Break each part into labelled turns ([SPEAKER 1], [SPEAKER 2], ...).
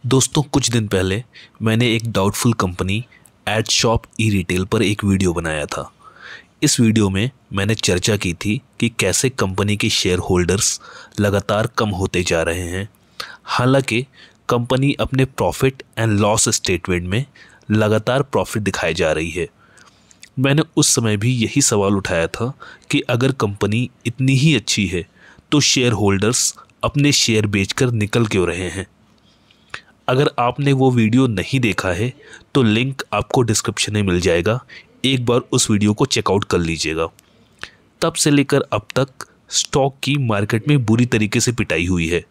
[SPEAKER 1] दोस्तों कुछ दिन पहले मैंने एक डाउटफुल कंपनी एडशॉप ई रिटेल पर एक वीडियो बनाया था। इस वीडियो में मैंने चर्चा की थी कि कैसे कंपनी के शेयर होल्डर्स लगातार कम होते जा रहे हैं। हालांकि कंपनी अपने प्रॉफिट एंड लॉस स्टेटमेंट में लगातार प्रॉफिट दिखाई जा रही है। मैंने उस समय भी यही सवाल उठाया था कि अगर कंपनी इतनी ही अच्छी है तो शेयर होल्डर्स अपने शेयर बेचकर निकल क्यों रहे हैं। अगर आपने वो वीडियो नहीं देखा है तो लिंक आपको डिस्क्रिप्शन में मिल जाएगा, एक बार उस वीडियो को चेकआउट कर लीजिएगा। तब से लेकर अब तक स्टॉक की मार्केट में बुरी तरीके से पिटाई हुई है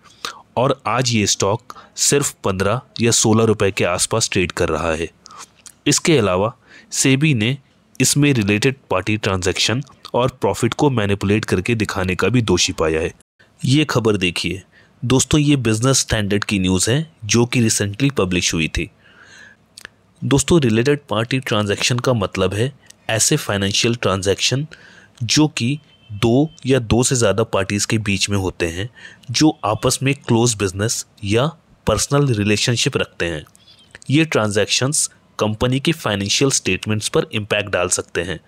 [SPEAKER 1] और आज ये स्टॉक सिर्फ 15 या 16 रुपए के आसपास ट्रेड कर रहा है। इसके अलावा सेबी ने इसमें रिलेटेड पार्टी ट्रांजैक्शन और प्रॉफिट को मैनिपुलेट करके दिखाने का भी दोषी पाया है। ये खबर देखिए दोस्तों, ये बिजनेस स्टैंडर्ड की न्यूज़ है जो कि रिसेंटली पब्लिश हुई थी। दोस्तों, रिलेटेड पार्टी ट्रांजैक्शन का मतलब है ऐसे फाइनेंशियल ट्रांजैक्शन जो कि दो या दो से ज़्यादा पार्टीज़ के बीच में होते हैं जो आपस में क्लोज बिजनेस या पर्सनल रिलेशनशिप रखते हैं। ये ट्रांजैक्शंस कंपनी के फाइनेंशियल स्टेटमेंट्स पर इम्पैक्ट डाल सकते हैं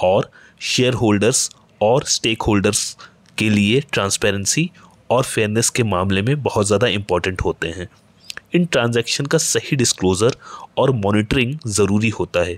[SPEAKER 1] और शेयर होल्डर्स और स्टेक होल्डर्स के लिए ट्रांसपेरेंसी और फेयरनेस के मामले में बहुत ज़्यादा इम्पॉर्टेंट होते हैं। इन ट्रांजैक्शन का सही डिस्क्लोज़र और मॉनिटरिंग ज़रूरी होता है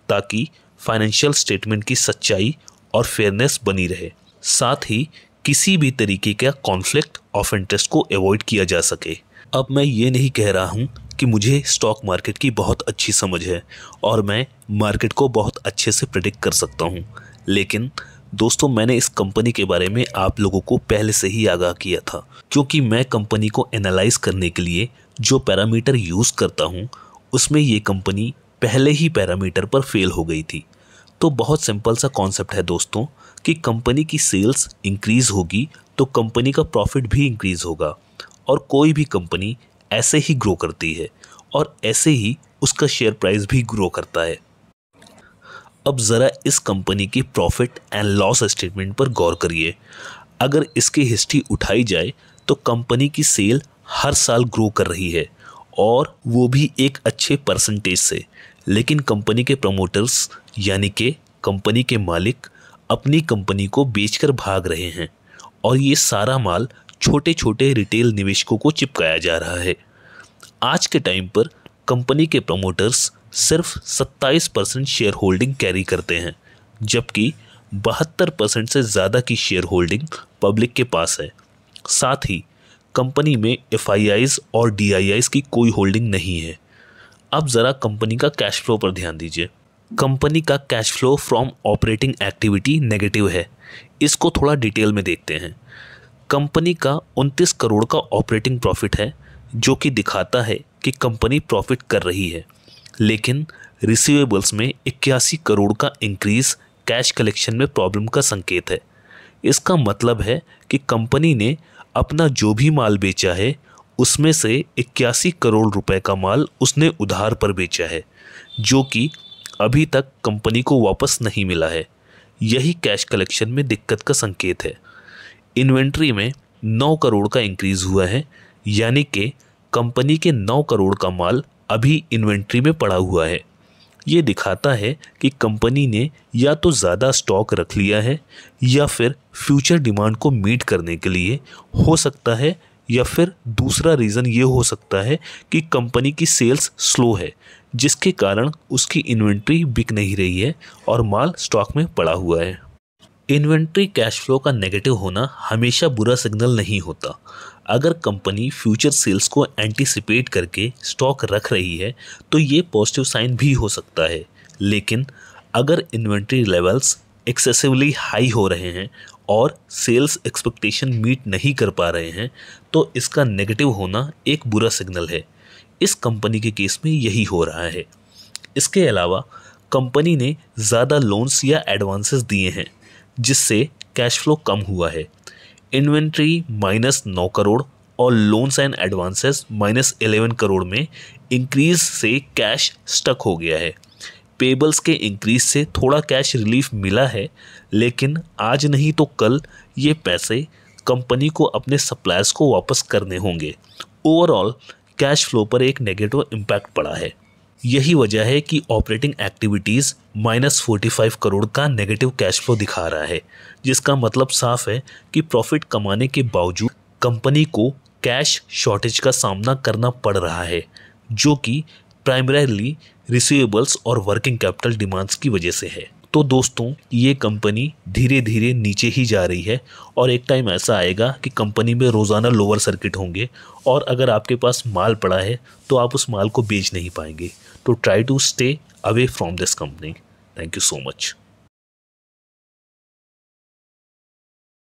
[SPEAKER 1] ताकि फाइनेंशियल स्टेटमेंट की सच्चाई और फेयरनेस बनी रहे। साथ ही किसी भी तरीके का कॉन्फ्लिक्ट ऑफ इंटरेस्ट को अवॉइड किया जा सके। अब मैं ये नहीं कह रहा हूँ कि मुझे स्टॉक मार्केट की बहुत अच्छी समझ है और मैं मार्केट को बहुत अच्छे से प्रेडिक्ट कर सकता हूँ, लेकिन दोस्तों मैंने इस कंपनी के बारे में आप लोगों को पहले से ही आगाह किया था, क्योंकि मैं कंपनी को एनालाइज करने के लिए जो पैरामीटर यूज़ करता हूँ उसमें ये कंपनी पहले ही पैरामीटर पर फेल हो गई थी। तो बहुत सिंपल सा कॉन्सेप्ट है दोस्तों कि कंपनी की सेल्स इंक्रीज़ होगी तो कंपनी का प्रॉफिट भी इंक्रीज़ होगा और कोई भी कंपनी ऐसे ही ग्रो करती है और ऐसे ही उसका शेयर प्राइस भी ग्रो करता है। अब ज़रा इस कंपनी की प्रॉफिट एंड लॉस स्टेटमेंट पर गौर करिए। अगर इसकी हिस्ट्री उठाई जाए तो कंपनी की सेल हर साल ग्रो कर रही है और वो भी एक अच्छे परसेंटेज से, लेकिन कंपनी के प्रमोटर्स यानी कि कंपनी के मालिक अपनी कंपनी को बेचकर भाग रहे हैं और ये सारा माल छोटे छोटे रिटेल निवेशकों को चिपकाया जा रहा है। आज के टाइम पर कंपनी के प्रमोटर्स सिर्फ 27% शेयर होल्डिंग कैरी करते हैं, जबकि 72% से ज़्यादा की शेयर होल्डिंग पब्लिक के पास है। साथ ही कंपनी में एफआईआईज और डीआईआईज की कोई होल्डिंग नहीं है। अब ज़रा कंपनी का कैश फ्लो पर ध्यान दीजिए। कंपनी का cash flow from operating activity negative है। इसको थोड़ा डिटेल में देखते हैं। कंपनी का 29 करोड़ का ऑपरेटिंग प्रॉफिट है जो कि दिखाता है कि कंपनी प्रॉफिट कर रही है, लेकिन रिसीवेबल्स में 81 करोड़ का इंक्रीज कैश कलेक्शन में प्रॉब्लम का संकेत है। इसका मतलब है कि कंपनी ने अपना जो भी माल बेचा है उसमें से 81 करोड़ रुपए का माल उसने उधार पर बेचा है जो कि अभी तक कंपनी को वापस नहीं मिला है। यही कैश कलेक्शन में दिक्कत का संकेत है। इन्वेंट्री में 9 करोड़ का इंक्रीज हुआ है, यानी कि कंपनी के 9 करोड़ का माल अभी इन्वेंट्री में पड़ा हुआ है। ये दिखाता है कि कंपनी ने या तो ज़्यादा स्टॉक रख लिया है या फिर फ्यूचर डिमांड को मीट करने के लिए हो सकता है, या फिर दूसरा रीज़न ये हो सकता है कि कंपनी की सेल्स स्लो है जिसके कारण उसकी इन्वेंट्री बिक नहीं रही है और माल स्टॉक में पड़ा हुआ है। इन्वेंट्री कैश फ्लो का नेगेटिव होना हमेशा बुरा सिग्नल नहीं होता। अगर कंपनी फ्यूचर सेल्स को एंटीसिपेट करके स्टॉक रख रही है तो ये पॉजिटिव साइन भी हो सकता है, लेकिन अगर इन्वेंट्री लेवल्स एक्सेसिवली हाई हो रहे हैं और सेल्स एक्सपेक्टेशन मीट नहीं कर पा रहे हैं तो इसका नेगेटिव होना एक बुरा सिग्नल है। इस कंपनी के केस में यही हो रहा है। इसके अलावा कंपनी ने ज़्यादा लोन्स या एडवांसेस दिए हैं जिससे कैश फ्लो कम हुआ है। इन्वेंट्री -9 करोड़ और लोन्स एंड एडवांसेस -11 करोड़ में इंक्रीज से कैश स्टक हो गया है। पेबल्स के इंक्रीज से थोड़ा कैश रिलीफ मिला है, लेकिन आज नहीं तो कल ये पैसे कंपनी को अपने सप्लायर्स को वापस करने होंगे। ओवरऑल कैश फ्लो पर एक नेगेटिव इम्पैक्ट पड़ा है। यही वजह है कि ऑपरेटिंग एक्टिविटीज़ -45 करोड़ का नेगेटिव कैश फ्लो दिखा रहा है, जिसका मतलब साफ है कि प्रॉफिट कमाने के बावजूद कंपनी को कैश शॉर्टेज का सामना करना पड़ रहा है, जो कि प्राइमरीली रिसीवेबल्स और वर्किंग कैपिटल डिमांड्स की वजह से है। तो दोस्तों, ये कंपनी धीरे धीरे नीचे ही जा रही है और एक टाइम ऐसा आएगा कि कंपनी में रोज़ाना लोअर सर्किट होंगे और अगर आपके पास माल पड़ा है तो आप उस माल को बेच नहीं पाएंगे। तो try to stay away from this company. Thank you so much.